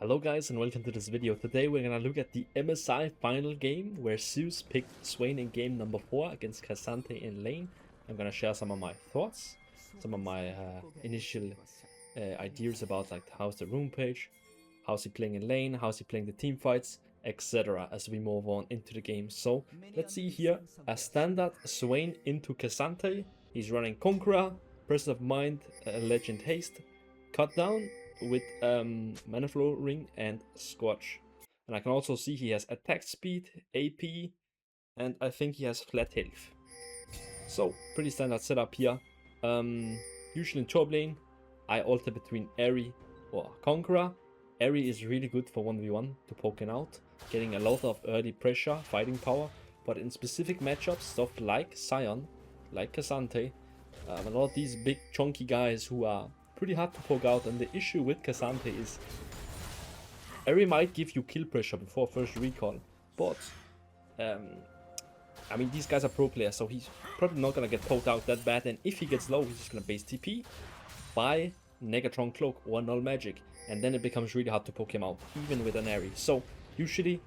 Hello guys and welcome to this video. Today we're gonna look at the MSI final game where Zeus picked Swain in game number 4 against Cassante in lane. I'm gonna share some of my thoughts, some of my initial ideas about like how's the room page, how's he playing in lane, how's he playing the team fights, etc. as we move on into the game. So let's see here, a standard Swain into Cassante. He's running Conqueror, Presence of Mind, Legend Haste, Cut Down with Mana Flow Ring and Squatch. And I can also see he has attack speed, AP, and I think he has flat health. So, pretty standard setup here. Usually in top lane, I alter between Airy or Conqueror. Airy is really good for 1v1 to poking out, getting a lot of early pressure, fighting power. But in specific matchups, stuff like Sion, like Cassante, a lot of these big chunky guys who are pretty hard to poke out, and the issue with Cassante is Airy might give you kill pressure before first recall, but I mean, these guys are pro players, so he's probably not gonna get poked out that bad, and if he gets low, he's just gonna base TP, buy Negatron Cloak or Null Magic, and then it becomes really hard to poke him out, even with an Airy. So usually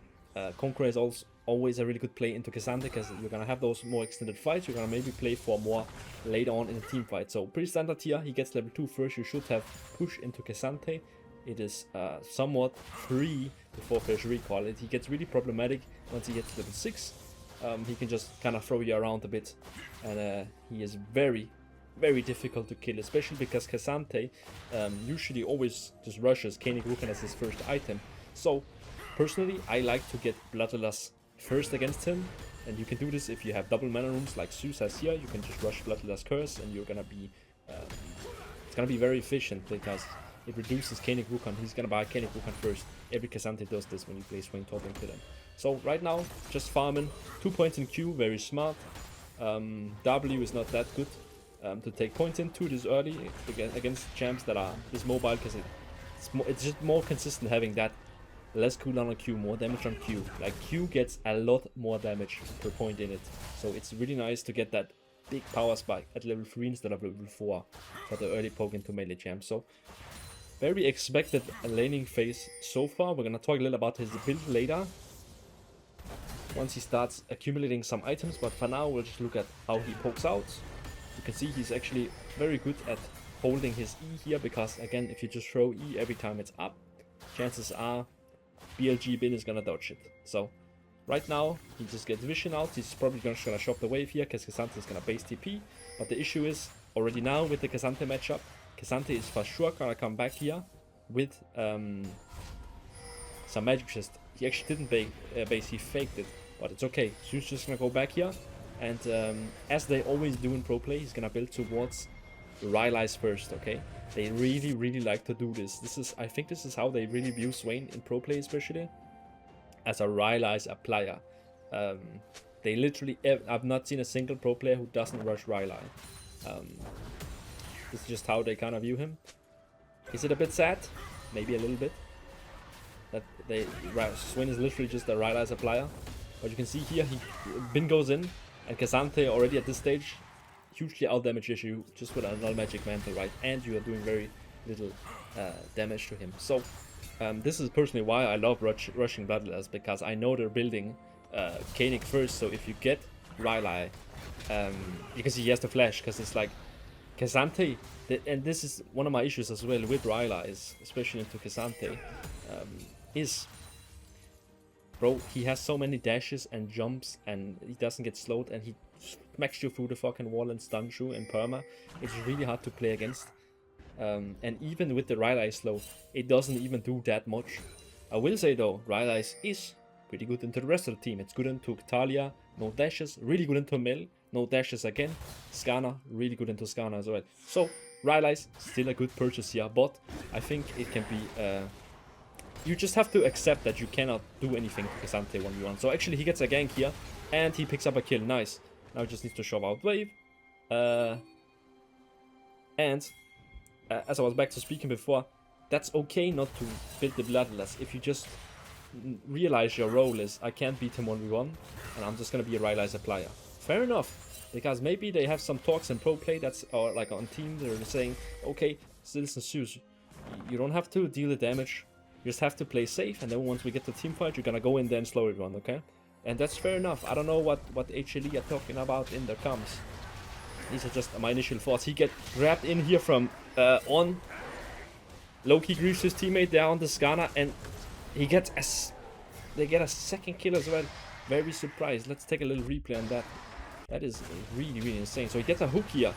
Conqueror is also always a really good play into Cassante, because you're gonna have those more extended fights. You're gonna maybe play for more later on in the team fight. So pretty standard here. He gets level 2 first. You should have push into Cassante. It is somewhat free before first recall. He gets really problematic once he gets level 6. He can just kind of throw you around a bit, and he is very difficult to kill, especially because Cassante usually always just rushes Koenig Ruchen as his first item. So personally, I like to get Bloodlust first against him, and you can do this if you have double mana rooms like Zeus has here. You can just rush Bloodlust Curse, and you're gonna be it's gonna be very efficient because it reduces Koenig Ruchen. He's gonna buy Koenig Ruchen first. Every Cassante does this when you play Swain top into them. So right now, just farming 2 points in Q, very smart. W is not that good to take points into this early against champs that are this mobile, because it's just more consistent having that. Less cooldown on Q, more damage on Q. Like, Q gets a lot more damage per point in it. So it's really nice to get that big power spike at level 3 instead of level 4 for the early poke into melee champ. So very expected laning phase so far. We're gonna talk a little about his build later, once he starts accumulating some items. But for now, we'll just look at how he pokes out. You can see he's actually very good at holding his E here, because again, if you just throw E every time it's up, chances are BLG Bin is gonna dodge it. So right now he just gets vision out. He's probably just gonna shop the wave here because Cassante is gonna base TP. But the issue is, already now with the Cassante matchup, Cassante is for sure gonna come back here with some magic resist. He actually didn't base, he faked it, but it's okay. Zeus just gonna go back here, and as they always do in pro play, he's gonna build towards Rylai's first, okay? They really like to do this. I think this is how they really view Swain in pro play, especially as a Rylai's player. They literally, I've not seen a single pro player who doesn't rush Rylai. This is just how they kind of view him. Is it a bit sad? Maybe a little bit. That Swain is literally just a Rylai's player. But you can see here, Bin goes in, and Cassante already at this stage, hugely out damage issue just with a null magic mantle, right? And you are doing very little damage to him. So this is personally why I love rushing Bloodlust, because I know they're building Koenig first. So if you get Rylai, you can see he has the flash, because it's like Cassante, and this is one of my issues as well with Rylai, is especially into Cassante, is bro, he has so many dashes and jumps, and he doesn't get slowed, and he smacks you through the fucking wall and stuns you in perma. It's really hard to play against. And even with the Rylai slow, it doesn't even do that much. I will say though, Rylai is pretty good into the rest of the team. It's good into Talia, no dashes, really good into Mel, no dashes again. Skarner, really good into Skarner as well. So Rylai still a good purchase here, but I think it can be you just have to accept that you cannot do anything to Cassante 1v1. So actually he gets a gank here, and he picks up a kill. Nice. Now he just needs to shove out wave. And as I was back to speaking before, that's okay not to build the Bloodlust. If you just realize your role is, I can't beat him 1v1, and I'm just gonna be a Rylai's player. Fair enough. Because maybe they have some talks in pro play, that's, or like on team, they're saying, okay, Zeus and Zeus, you don't have to deal the damage You just have to play safe, and then once we get to team fight, you're gonna go in there and slow everyone, okay? And that's fair enough. I don't know what HLE are talking about in their comms. These are just my initial thoughts. He get grabbed in here from on. Low-key grieves his teammate there on the Skarner, and he gets they get a second kill as well. Very surprised. Let's take a little replay on that. That is really, really insane. So he gets a hook here.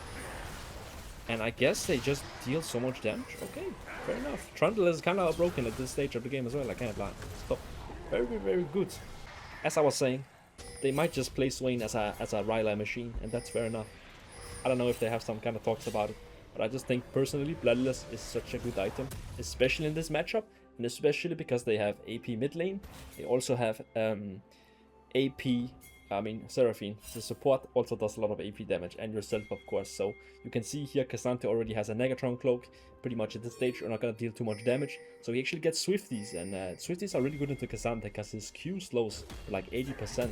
And I guess they just deal so much damage. Okay, fair enough. Trundle is kind of broken at this stage of the game as well, I can't lie. So, very, very good. As I was saying, they might just play Swain as a Rylai machine, and that's fair enough. I don't know if they have some kind of talks about it, but I just think personally Bloodless is such a good item, especially in this matchup, and especially because they have AP mid lane. They also have Seraphine, the support, also does a lot of AP damage, and yourself, of course. So you can see here, K'Sante already has a Negatron Cloak. Pretty much at this stage, you're not going to deal too much damage. So he actually gets Swifties, and Swifties are really good into K'Sante because his Q slows like 80%.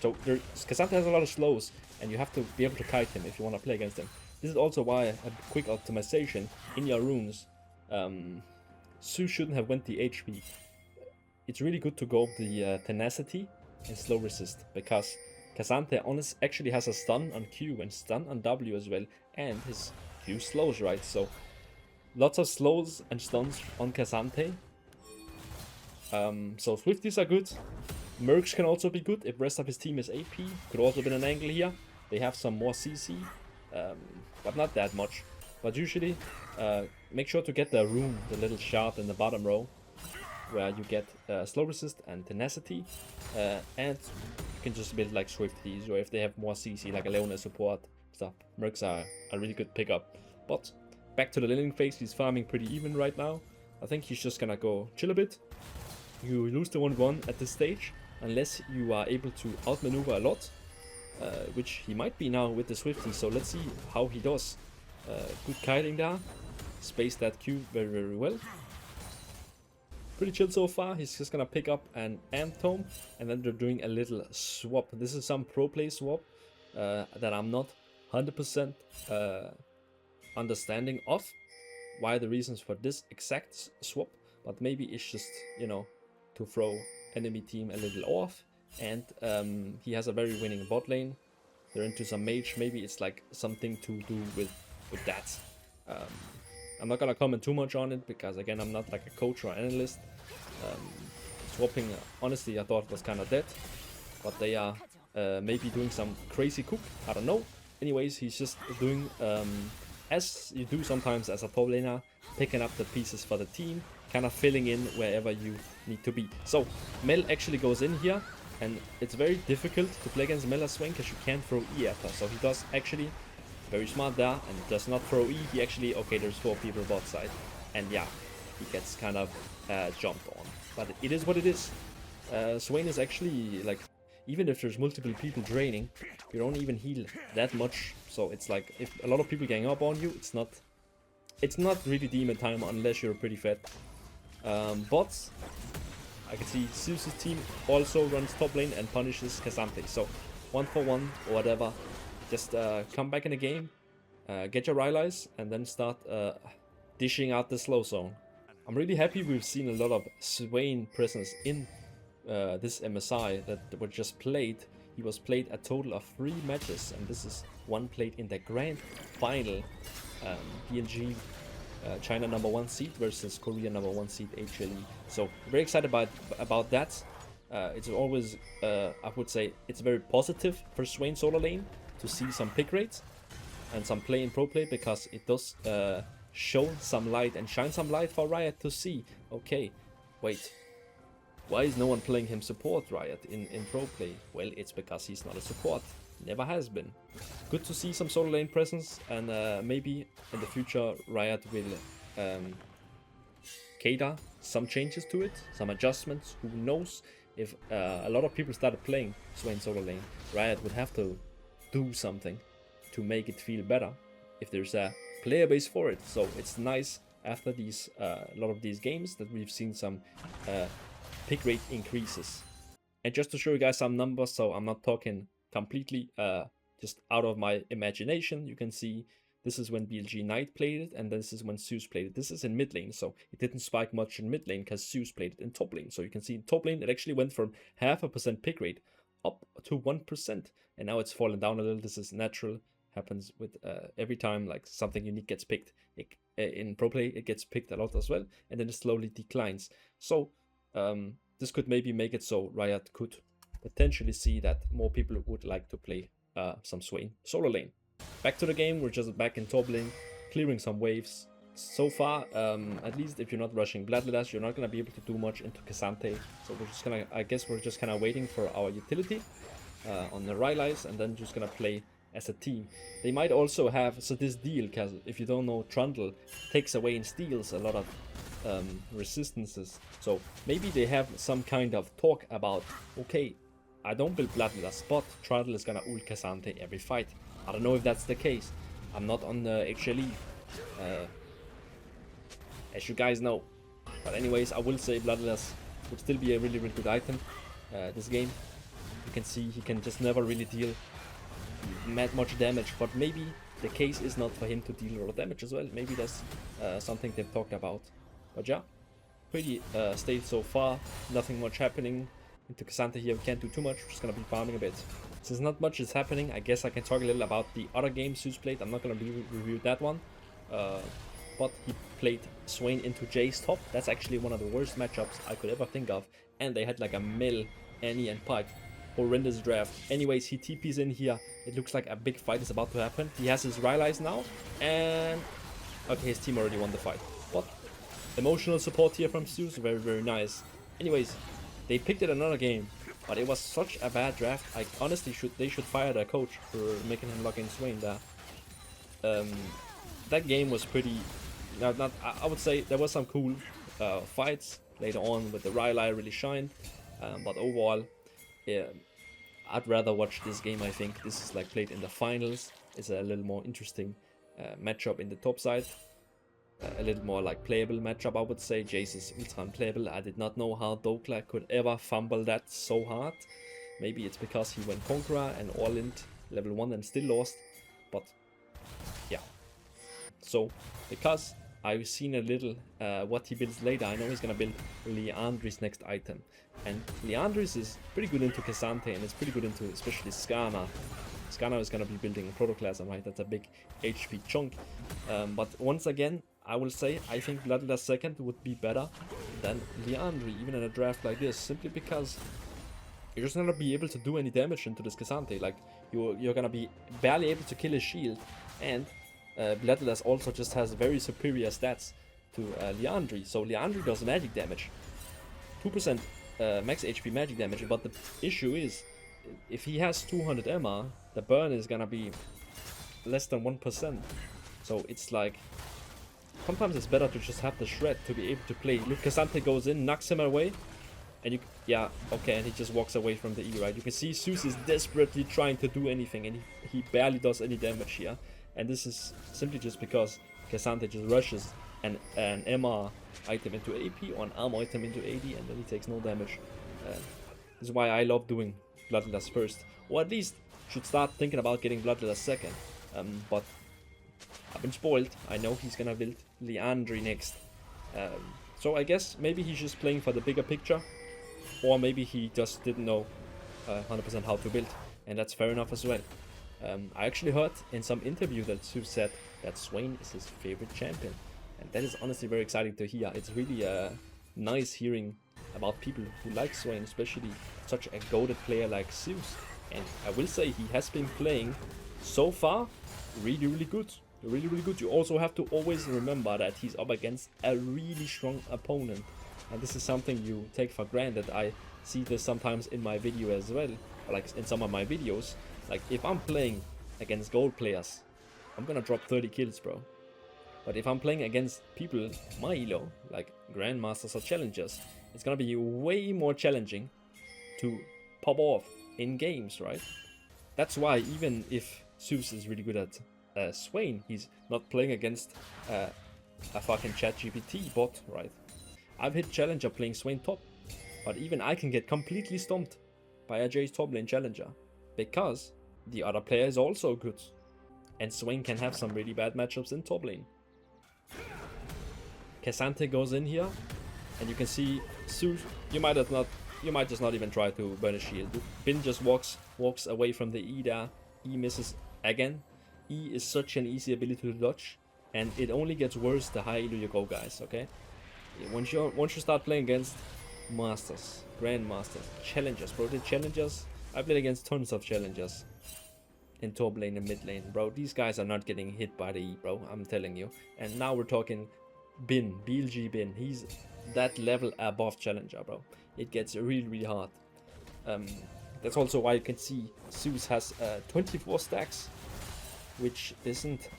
So K'Sante has a lot of slows, and you have to be able to kite him if you want to play against him. This is also why a quick optimization in your runes. Zeus shouldn't have went the HP. It's really good to go the Tenacity and slow resist, because K'Sante actually has a stun on Q and stun on W as well, and his Q slows, right? So lots of slows and stuns on K'Sante. So Swifties are good. Mercs can also be good if rest of his team is AP. Could also be an angle here. They have some more CC, but not that much. But usually, make sure to get the rune, the little shard in the bottom row, where you get slow resist and tenacity, and you can just build like Swifties, or if they have more CC like a Leona support stuff. Mercs are a really good pickup. But back to the laning phase, he's farming pretty even right now. I think he's just gonna go chill a bit. You lose the 1-1 at this stage, unless you are able to outmaneuver a lot, which he might be now with the Swifties. So let's see how he does. Good kiting there, spaced that Q very, very well. Pretty chill so far. He's just gonna pick up an Amp Tome, and then they're doing a little swap. This is some pro play swap that I'm not 100% understanding of. Why the reasons for this exact swap, but maybe it's just, you know, to throw enemy team a little off. And he has a very winning bot lane. They're into some mage. Maybe it's like something to do with that. I'm not gonna comment too much on it, because again, I'm not like a coach or analyst. Swapping, honestly, I thought it was kind of dead, but they are maybe doing some crazy cook. I don't know. Anyways, he's just doing as you do sometimes as a top laner, picking up the pieces for the team, kind of filling in wherever you need to be. So Mel actually goes in here, and it's very difficult to play against Mel as Swain because you can't throw E at her. So he does actually very smart there, and does not throw E. He actually, okay, there's 4 people bot side, and yeah, he gets kind of jumped on. But it is what it is. Swain is actually like, even if there's multiple people draining, you don't even heal that much. So it's like, if a lot of people gang up on you, it's not really demon time unless you're pretty fed. Bots, I can see Zeus' team also runs top lane and punishes K'Sante. So 1-for-1 or whatever. Just come back in the game, get your Rylais, and then start dishing out the slow zone. I'm really happy we've seen a lot of Swain presence in this MSI that were just played. He was played a total of 3 matches, and this is one played in the grand final. PNG China #1 seed versus Korea #1 seed HLE. So very excited about that. It's always, I would say, it's very positive for Swain solo lane to see some pick rates and some play in pro play, because it does show some light and shine some light for Riot to see, okay, wait, why is no one playing him support, Riot, in pro play? Well, it's because he's not a support, never has been. Good to see some solo lane presence, and maybe in the future Riot will cater some changes to it, some adjustments. Who knows? If a lot of people started playing Swain solo lane, Riot would have to do something to make it feel better, if there's a player base for it. So it's nice after these a lot of these games that we've seen some pick rate increases. And just to show you guys some numbers, so I'm not talking completely just out of my imagination, you can see This is when BLG Knight played it, and this is when Zeus played it. This is in mid lane, so it didn't spike much in mid lane because Zeus played it in top lane. So you can see in top lane, it actually went from 0.5% pick rate up to 1%, and now it's fallen down a little. This is natural, happens with every time like something unique gets picked. In pro play, it gets picked a lot as well, and then it slowly declines. So this could maybe make it so Riot could potentially see that more people would like to play some Swain solo lane. Back to the game, we're just back in top lane, clearing some waves. So far, at least if you're not rushing Bloodlust, you're not going to be able to do much into K'Sante. So we're just going to, I guess we're just kind of waiting for our utility on the Rylai's, and then just going to play as a team. They might also have, so this deal, because if you don't know, Trundle takes away and steals a lot of resistances. So maybe they have some kind of talk about, okay, I don't build Bloodlust, but Trundle is going to ult K'Sante every fight. I don't know if that's the case. I'm not on the HLE, as you guys know. But anyways, I will say Bloodlust would still be a really, really good item this game. You can see he can just never really deal much damage, but maybe the case is not for him to deal a lot of damage as well. Maybe that's something they've talked about. But yeah, pretty stable so far. Nothing much happening. Into K'Sante here, we can't do too much. We're just gonna be farming a bit. Since not much is happening, I guess I can talk a little about the other game Zeus played. I'm not gonna review that one. But he played Swain into Jay's top. That's actually one of the worst matchups I could ever think of. And they had like a Mill, Annie, and Pike. Horrendous draft. Anyways, he TP's in here. It looks like a big fight is about to happen. He has his Rylai's now. And okay, his team already won the fight. But emotional support here from Zeus. Very, very nice. Anyways, they picked it another game. But it was such a bad draft. I honestly they should fire their coach for making him log in Swain there. That game was pretty. I would say there was some cool fights later on with the Rylai really shined. But overall, yeah, I'd rather watch this game. I think this is like played in the finals. It's a little more interesting matchup in the top side. A little more like playable matchup, I would say. Jace is ultra unplayable. I did not know how Dokla could ever fumble that so hard. Maybe it's because he went Conqueror and all-in level 1 and still lost. But yeah. So, because I've seen a little what he builds later, I know he's gonna build Liandry's next item. And Liandry's is pretty good into K'Sante, and it's pretty good into especially Skarner. Skarner is gonna be building a Protoclasm, right? That's a big HP chunk. But once again, I will say I think Bloodlust second would be better than Liandry, even in a draft like this, simply because you're just not gonna be able to do any damage into this K'Sante. Like you're gonna be barely able to kill his shield, and Bloodlust also just has very superior stats to Liandry. So Liandry does magic damage, 2% max HP magic damage. But the issue is, if he has 200 MR, the burn is gonna be less than 1%. So it's like, sometimes it's better to just have the shred to be able to play. Look, K'Sante goes in, knocks him away, and you, yeah, okay, and he just walks away from the E, right? You can see Zeus is desperately trying to do anything, and he barely does any damage here. And this is simply just because K'Sante just rushes an MR item into AP or an armor item into AD, and then he takes no damage. This is why I love doing Bloodlust first, or at least should start thinking about getting Bloodlust second. But I've been spoiled. I know he's gonna build Liandry next. So I guess maybe he's just playing for the bigger picture, or maybe he just didn't know 100% how to build, and that's fair enough as well. I actually heard in some interview that Zeus said that Swain is his favorite champion, and that is honestly very exciting to hear. It's really nice hearing about people who like Swain, especially such a goated player like Zeus. And I will say he has been playing so far really, really good. Really, really good. You also have to always remember that he's up against a really strong opponent, and this is something you take for granted. I see this sometimes in my video as well, like in some of my videos. Like if I'm playing against gold players, I'm gonna drop 30 kills, bro. But if I'm playing against people my elo, like grandmasters or challengers, it's gonna be way more challenging to pop off in games, right? That's why even if Zeus is really good at Swain, he's not playing against a fucking ChatGPT bot, right? I've hit Challenger playing Swain top, but even I can get completely stomped by a Jay's top lane Challenger, because the other player is also good. and Swain can have some really bad matchups in top lane. K'Sante goes in here, and you can see Zeus. You might just not even try to burn a shield. Bin just walks away from the E there. E misses again. E is such an easy ability to dodge, and it only gets worse the higher you go, guys. Okay, once you start playing against masters, grandmasters, challengers, bro. The challengers, I played against tons of challengers in top lane and mid lane, bro. These guys are not getting hit by the E, bro. I'm telling you. And now we're talking Bin, BLG Bin. He's that level above challenger, bro. It gets really hard. That's also why you can see Zeus has 24 stacks, which isn't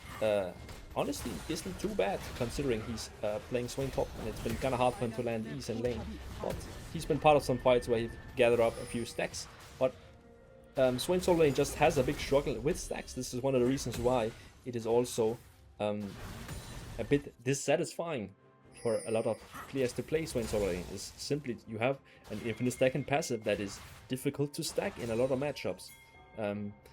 honestly isn't too bad considering he's playing Swain top, and it's been kind of hard for him to land E's and lane. But he's been part of some fights where he gathered up a few stacks. But Swain solo lane just has a big struggle with stacks. This is one of the reasons why it is also a bit dissatisfying for a lot of players to play Swain solo lane. Is simply you have an infinite stacking passive that is difficult to stack in a lot of matchups.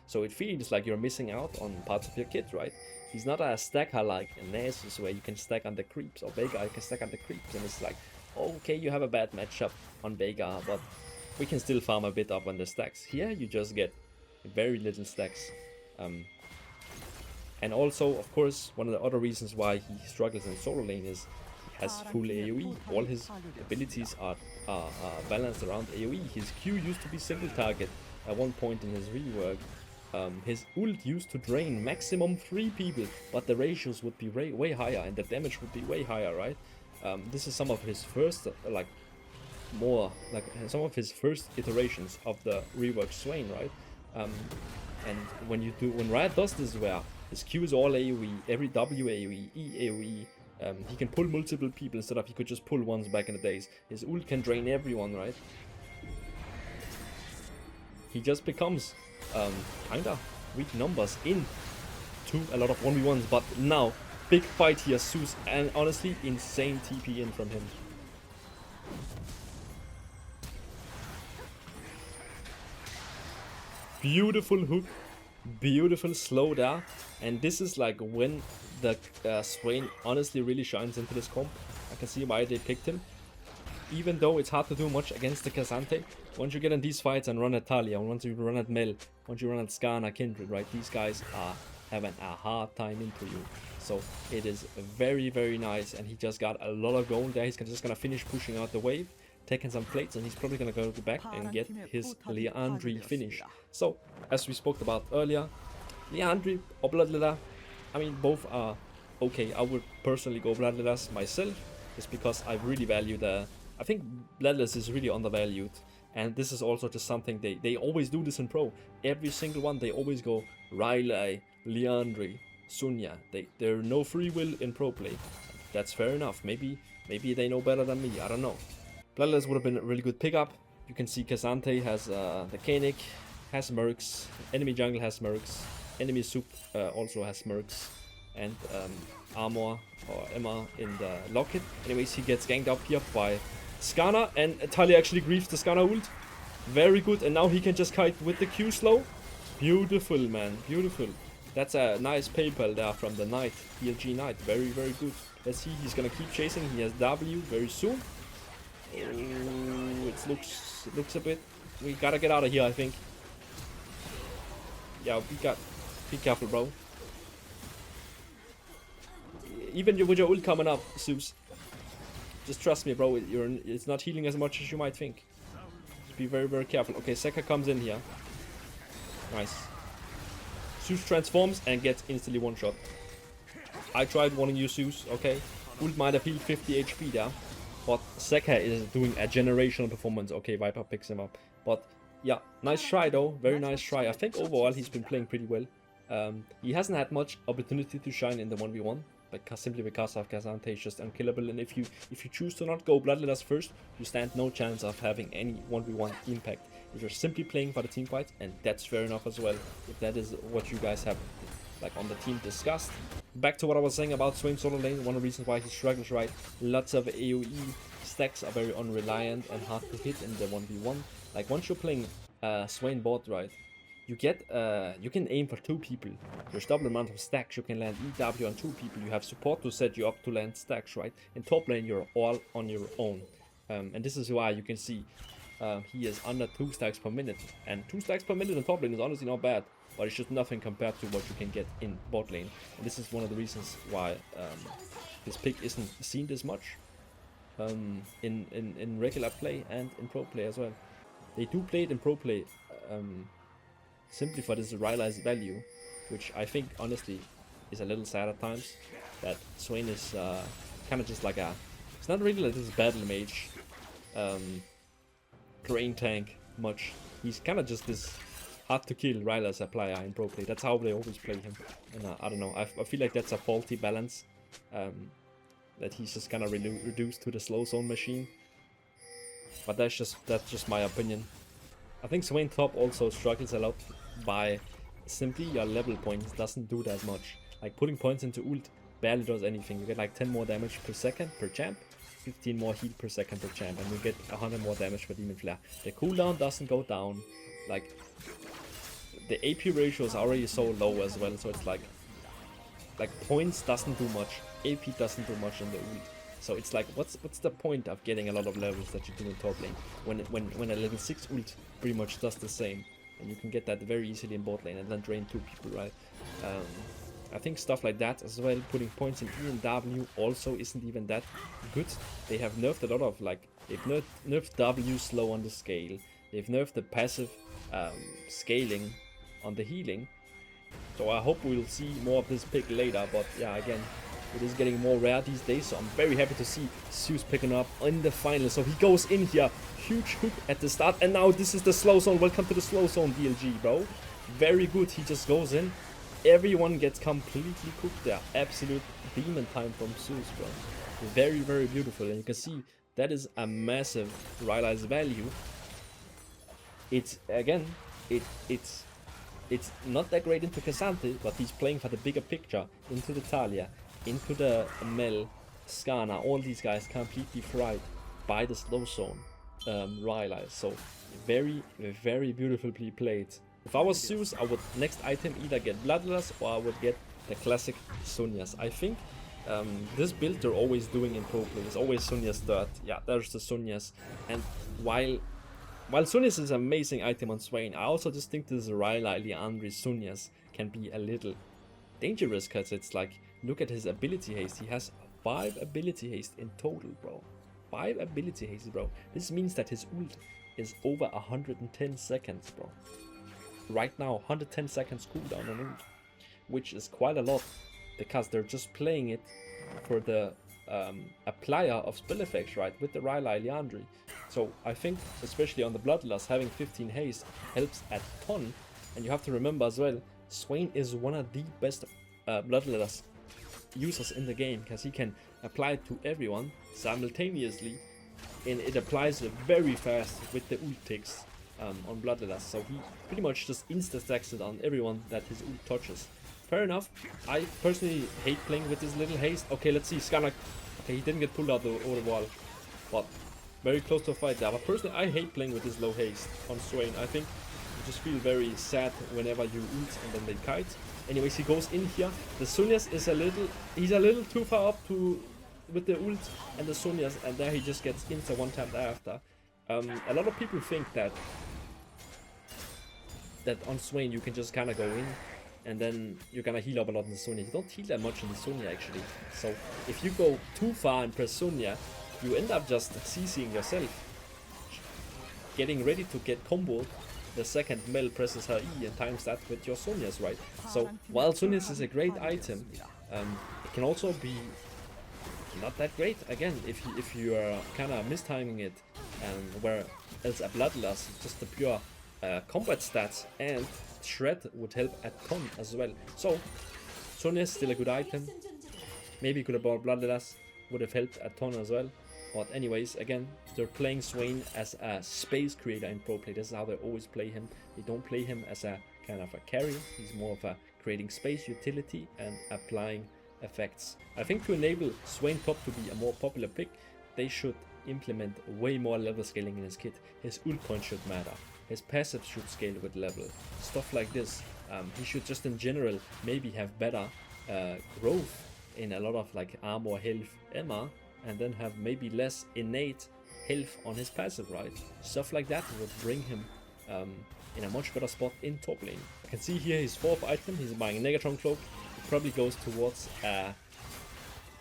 So it feels like you're missing out on parts of your kit, right? He's not a stacker like Nasus where you can stack on the creeps, or Veigar you can stack on the creeps, and it's like, okay, you have a bad matchup on Veigar, but we can still farm a bit up on the stacks. Here you just get very little stacks. And also, of course, one of the other reasons why he struggles in solo lane is he has full AoE. All his abilities are balanced around AoE. His Q used to be single target at one point in his rework. His ult used to drain maximum 3 people, but the ratios would be way higher and the damage would be way higher, right? This is some of his first, some of his first iterations of the rework Swain, right? And when Riot does this, where his Q is all AoE, every W AoE, E AoE, he can pull multiple people instead of he could just pull ones back in the days. His ult can drain everyone, right? He just becomes kinda weak numbers in to a lot of 1v1s, but now big fight here, Zeus, and honestly insane TP in from him. Beautiful hook, beautiful slow there, and this is like when the Swain honestly really shines into this comp. I can see why they picked him. Even though it's hard to do much against the K'Sante, once you get in these fights and run at Talia, once you run at Mel, once you run at Skarner, Kindred, right, these guys are having a hard time into you. So it is very nice, and he just got a lot of gold there. He's just gonna finish pushing out the wave, taking some plates, and he's probably gonna go back and get his Liandry finish. So, as we spoke about earlier, Liandry or Bloodletter, I mean, both are okay. I would personally go Bloodletters myself, just because I really value I think Bloodless is really undervalued, and this is also just something they always do this in pro. Every single one, they always go Rylai, Liandry, Sunya. There are no free will in pro play. That's fair enough. Maybe they know better than me. I don't know. Bloodless would have been a really good pickup. You can see K'Sante has the Koenig, has Mercs, enemy jungle has Mercs, enemy soup also has Mercs, and Armor or Emma in the locket. Anyways, he gets ganged up here by Skarner, and Talia actually grieves the Skarner ult. Very good, and now he can just kite with the Q slow. Beautiful, man, beautiful. That's a nice PayPal there from the Knight, PLG Knight. Very good. Let's see, he's gonna keep chasing. He has W very soon. Oh, it looks a bit. We gotta get out of here, I think. Yeah, be careful, bro. Even with your ult coming up, Zeus, just trust me, bro. It's not healing as much as you might think. Just be very careful. Okay, Sekka comes in here. Nice. Zeus transforms and gets instantly one shot. I tried warning you, Zeus. Okay, ult might have healed 50 HP there, but Sekka is doing a generational performance. Okay, Viper picks him up, but yeah, nice try though. Very nice try. I think overall he's been playing pretty well. He hasn't had much opportunity to shine in the 1v1. Simply because of K'Sante is just unkillable, and if you choose to not go Bloodletters first, you stand no chance of having any 1v1 impact. You're simply playing for the team fight, and that's fair enough as well, if that is what you guys have like on the team discussed. Back to what I was saying about Swain solo lane, one of the reasons why he struggles, right? Lots of AoE stacks are very unreliant and hard to hit in the 1v1. Like once you're playing Swain bot, right, you can aim for 2 people. There's double amount of stacks. You can land EW on 2 people. You have support to set you up to land stacks, right? In top lane, you're all on your own. And this is why you can see he is under 2 stacks per minute. And 2 stacks per minute in top lane is honestly not bad, but it's just nothing compared to what you can get in bot lane. And this is one of the reasons why this pick isn't seen this much in regular play and in pro play as well. They do play it in pro play simply for this realized value, which I think honestly is a little sad at times. That Swain is kind of just like it's not really like this battle mage, drain tank much. He's kind of just this hard to kill Ryla supplier in pro play. That's how they always play him. And I don't know, I feel like that's a faulty balance. That he's just kind of reduced to the slow zone machine. But that's just my opinion. I think Swain top also struggles a lot by simply your level points doesn't do that much. Like putting points into ult barely does anything. You get like 10 more damage per second per champ, 15 more heal per second per champ, and you get 100 more damage for Demon Flare. The cooldown doesn't go down. Like the AP ratio is already so low as well, so it's like points doesn't do much, AP doesn't do much in the ult. So it's like, what's the point of getting a lot of levels that you do in top lane when a level 6 ult pretty much does the same, and you can get that very easily in bot lane and then drain 2 people, right? I think stuff like that as well, putting points in E and W also isn't even that good. They have nerfed a lot of, like, they've nerfed W slow on the scale, they've nerfed the passive scaling on the healing. So I hope we'll see more of this pick later, but yeah, again, it is getting more rare these days, so I'm very happy to see Zeus picking up in the final. So he goes in here, huge hook at the start, and now this is the slow zone. Welcome to the slow zone, DLG, bro. Very good, he just goes in. Everyone gets completely cooked there. Absolute demon time from Zeus, bro. Very, very beautiful, and you can see that is a massive realized value. It's, again, it's not that great into Cassandra, but he's playing for the bigger picture, into the Talia, into the Mel, Skana, all these guys completely fried by the slow zone realize. So very, very beautifully played. If I was Zeus, I would next item either get Bloodlust or I would get the classic Sunyas. I think this build they're always doing in pro play is always Sunyas third. Yeah, there's the Sunyas. And while Sunyas is an amazing item on Swain, I also just think this Ryla Liandry Sunyas can be a little dangerous, because it's like, look at his ability haste. He has 5 ability haste in total, bro. 5 ability haste, bro. This means that his ult is over 110 seconds, bro. Right now, 110 seconds cooldown on ult, which is quite a lot, because they're just playing it for the applier of spell effects, right, with the Ryla Liandry. So I think, especially on the Bloodlust, having 15 haste helps a ton. And you have to remember as well, Swain is one of the best Bloodlust users in the game, because he can apply it to everyone simultaneously, and it applies very fast with the ult ticks on Bloodlust. So he pretty much just insta-stacks it on everyone that his ult touches. Fair enough. I personally hate playing with this little haste. Okay, let's see. Skana. Okay, he didn't get pulled out over the wall, but very close to a fight there. But personally, I hate playing with this low haste on Swain. I think you just feel very sad whenever you ult and then they kite. Anyways, he goes in here. The Sunyas is he's a little too far up with the ult and the Sunyas, and there he just gets insta one tap after. A lot of people think that on Swain you can just kind of go in and then you're gonna heal up a lot in the Sunya. You don't heal that much in the Sunya actually. So if you go too far and press Sunya, you end up just CCing yourself, getting ready to get comboed the second Mel presses her E and times that with your Sunyas, right? So while Sunyas is a great item, it can also be not that great again if you are kind of mistiming it, where else a Bloodlust, just the pure combat stats and Shred would help a ton as well. So Sunyas still a good item. Maybe could have bought Bloodlust, would have helped a ton as well. But anyways, again, they're playing Swain as a space creator in pro play. This is how they always play him. They don't play him as a kind of a carry. He's more of a creating space utility and applying effects. I think to enable Swain top to be a more popular pick, they should implement way more level scaling in his kit. His ult point should matter. His passive should scale with level. Stuff like this. He should just in general maybe have better growth in a lot of like armor, health, Emma, and then have maybe less innate health on his passive, right? Stuff like that would bring him in a much better spot in top lane. I can see here his 4th item. He's buying Negatron Cloak. It probably goes towards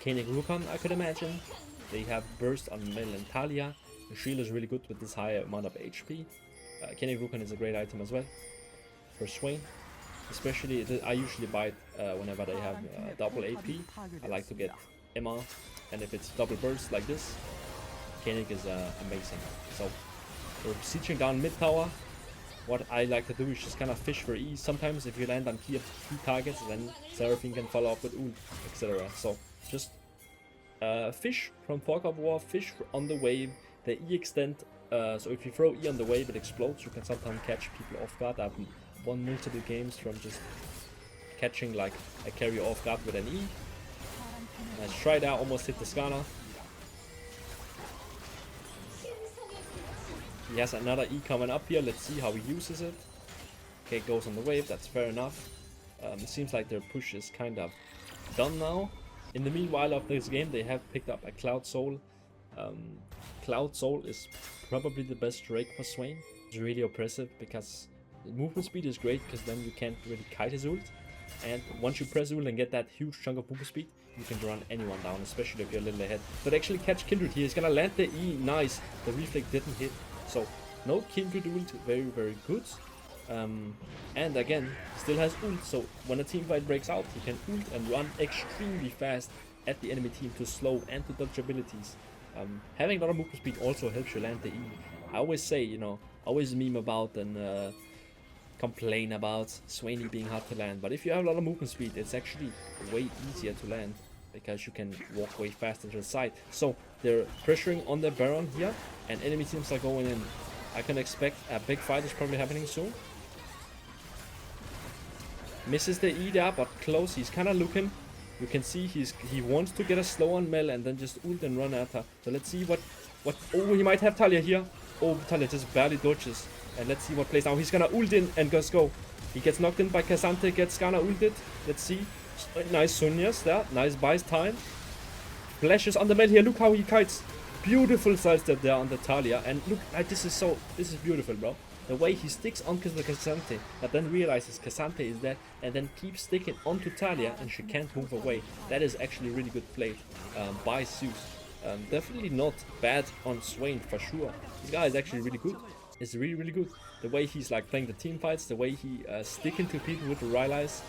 Koenig Rukon, I could imagine. They have Burst on Mel and Talia. The shield is really good with this high amount of HP. Koenig Rukon is a great item as well for Swain. Especially, I usually buy it whenever they have double AP. I like to get Emma, and if it's double burst like this, Koenig is amazing. So, we're sieging down mid tower. What I like to do is just kind of fish for E. Sometimes if you land on key targets, then Seraphine can follow up with ult, etc. So, just fish from Fog of War, fish on the wave, the E extend. So if you throw E on the wave, it explodes. You can sometimes catch people off guard. I've won multiple games from just catching like a carry off guard with an E. Nice try there, almost hit the Skarner. He has another E coming up here. Let's see how he uses it. Okay, goes on the wave. That's fair enough. It seems like their push is kind of done now. In the meanwhile of this game, they have picked up a Cloud Soul. Cloud Soul is probably the best Drake for Swain. It's really oppressive because the movement speed is great because then you can't really kite his ult. And once you press ult and get that huge chunk of movement speed, you can run anyone down, especially if you're a little ahead. But actually catch Kindred here. He's gonna land the E. Nice. The reflect didn't hit. So no Kindred ult. Very, very good. And again, still has ult, so when a team fight breaks out, you can ult and run extremely fast at the enemy team to slow and to dodge abilities. Having a lot of movement speed also helps you land the E. I always say, you know, always meme about and complain about Swainy being hard to land, but if you have a lot of movement speed, it's actually way easier to land because you can walk way faster to the side. So they're pressuring on the Baron here, and enemy teams are going in. I can expect a big fight is probably happening soon. Misses the E there, but close. He's kind of looking. You can see he wants to get a slow on Mel and then just ult and run at her. So let's see what. Oh, he might have Talia here. Oh, Talia just barely dodges. And let's see what plays now. He's gonna ult in and just go. He gets knocked in by Cassante, gets Skarner ulted. Let's see. Nice Sunyas there. Nice buys time. Flashes on the Mel here. Look how he kites. Beautiful sidestep there on the Talia. And look, this is beautiful, bro. The way he sticks onto the Cassante, but then realizes Cassante is there, and then keeps sticking onto Talia, and she can't move away. That is actually really good play by Zeus. Definitely not bad on Swain for sure. This guy is actually really good. It's really, really good. The way he's like playing the team fights, the way he sticking to people with the realize,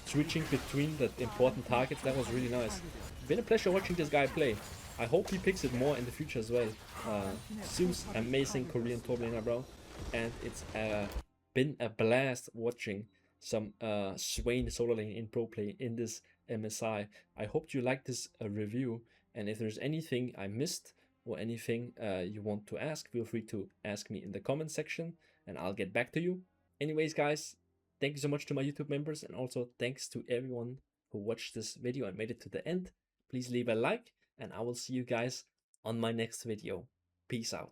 switching between the important targets, that was really nice. Been a pleasure watching this guy play. I hope he picks it more in the future as well. Zeus, amazing Korean top laner, bro. And it's been a blast watching some Swain solo lane in pro play in this MSI. I hope you liked this review, and if there's anything I missed or anything you want to ask, feel free to ask me in the comment section and I'll get back to you. Anyways guys, thank you so much to my YouTube members, and also thanks to everyone who watched this video and made it to the end. Please leave a like, and I will see you guys on my next video. Peace out.